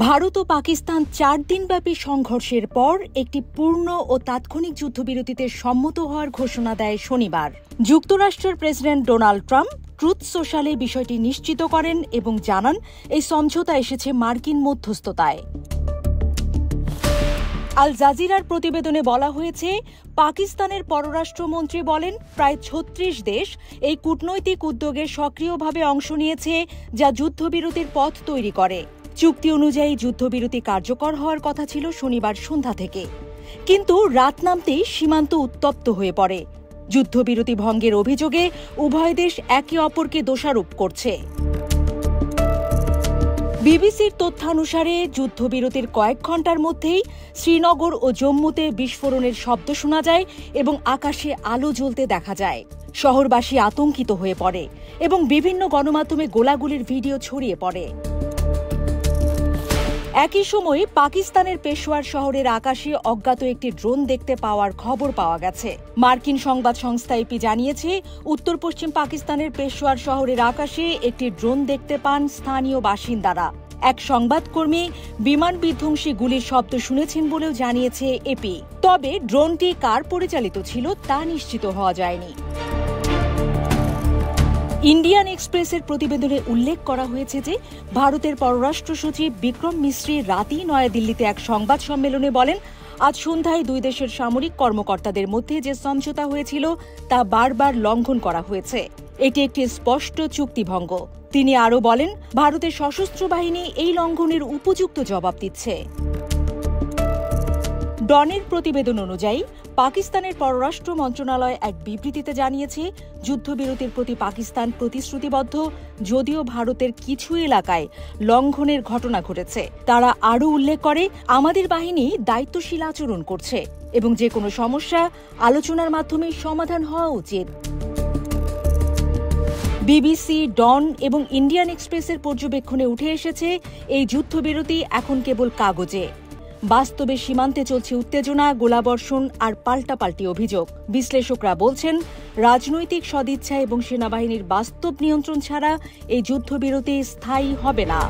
ভারত ও পাকিস্তান ৪ দিনব্যাপী সংঘর্ষের পর একটি পূর্ণ ও তাৎক্ষণিক যুদ্ধবিরতিতে সম্মত হওয়ার ঘোষণা দেয় শনিবার। যুক্তরাষ্ট্রের প্রেসিডেন্ট ডোনাল্ড ট্রাম্প ট্রুথ সোশ্যালে বিষয়টি নিশ্চিত করেন এবং জানান এই সমঝোতা এসেছে মার্কিন মধ্যস্থতায়। আল জাজিরার প্রতিবেদনে বলা হয়েছে, পাকিস্তানের পররাষ্ট্রমন্ত্রী বলেন, প্রায় ৩৬ দেশ এই কূটনৈতিক উদ্যোগে সক্রিয়ভাবে অংশ নিয়েছে, যা যুদ্ধবিরতির পথ তৈরি করে। চুক্তি অনুযায়ী যুদ্ধবিরতি কার্যকর হওয়ার কথা ছিল শনিবার সন্ধ্যা থেকে, কিন্তু রাত নামতেই সীমান্ত উত্তপ্ত হয়ে পড়ে। যুদ্ধবিরতি ভঙ্গের অভিযোগে উভয় দেশ একে অপরকে দোষারোপ করছে। বিবিসির তথ্যানুসারে যুদ্ধবিরতির কয়েক ঘণ্টার মধ্যেই শ্রীনগর ও জম্মুতে বিস্ফোরণের শব্দ শোনা যায় এবং আকাশে আলো জ্বলতে দেখা যায়। শহরবাসী আতঙ্কিত হয়ে পড়ে এবং বিভিন্ন গণমাধ্যমে গোলাগুলির ভিডিও ছড়িয়ে পড়ে। একই সময় পাকিস্তানের পেশোয়ার শহরের আকাশে অজ্ঞাত একটি ড্রোন দেখতে পাওয়ার খবর পাওয়া গেছে। মার্কিন সংবাদ সংস্থা এপি জানিয়েছে, উত্তর পশ্চিম পাকিস্তানের পেশোয়ার শহরের আকাশে একটি ড্রোন দেখতে পান স্থানীয় বাসিন্দারা। এক সংবাদকর্মী বিমান বিধ্বংসী গুলির শব্দ শুনেছেন বলেও জানিয়েছে এপি। তবে ড্রোনটি কার পরিচালিত ছিল তা নিশ্চিত হওয়া যায়নি। ইন্ডিয়ান এক্সপ্রেসের প্রতিবেদনে উল্লেখ করা হয়েছে যে ভারতের পররাষ্ট্র সচিব বিক্রম মিশ্রি রাতেই নয়াদিল্লিতে এক সংবাদ সম্মেলনে বলেন, আজ সন্ধ্যায় দুই দেশের সামরিক কর্মকর্তাদের মধ্যে যে সমঝোতা হয়েছিল তা বারবার লঙ্ঘন করা হয়েছে। এটি একটি স্পষ্ট চুক্তিভঙ্গ। তিনি আরও বলেন, ভারতের সশস্ত্র বাহিনী এই লঙ্ঘনের উপযুক্ত জবাব দিচ্ছে। ডনের প্রতিবেদন অনুযায়ী পাকিস্তানের পররাষ্ট্র মন্ত্রণালয় এক বিবৃতিতে জানিয়েছে, যুদ্ধবিরতির প্রতি পাকিস্তান প্রতিশ্রুতিবদ্ধ, যদিও ভারতের কিছু এলাকায় লঙ্ঘনের ঘটনা ঘটেছে। তারা আরও উল্লেখ করে, আমাদের বাহিনী দায়িত্বশীল আচরণ করছে এবং যে কোনো সমস্যা আলোচনার মাধ্যমে সমাধান হওয়া উচিত। বিবিসি, ডন এবং ইন্ডিয়ান এক্সপ্রেসের পর্যবেক্ষণে উঠে এসেছে, এই যুদ্ধবিরতি এখন কেবল কাগজে। বাস্তবে সীমান্তে চলছে উত্তেজনা, গোলাবর্ষণ আর পাল্টাপাল্টি অভিযোগ। বিশ্লেষকরা বলছেন, রাজনৈতিক সদিচ্ছা এবং সেনাবাহিনীর বাস্তব নিয়ন্ত্রণ ছাড়া এই যুদ্ধবিরতি স্থায়ী হবে না।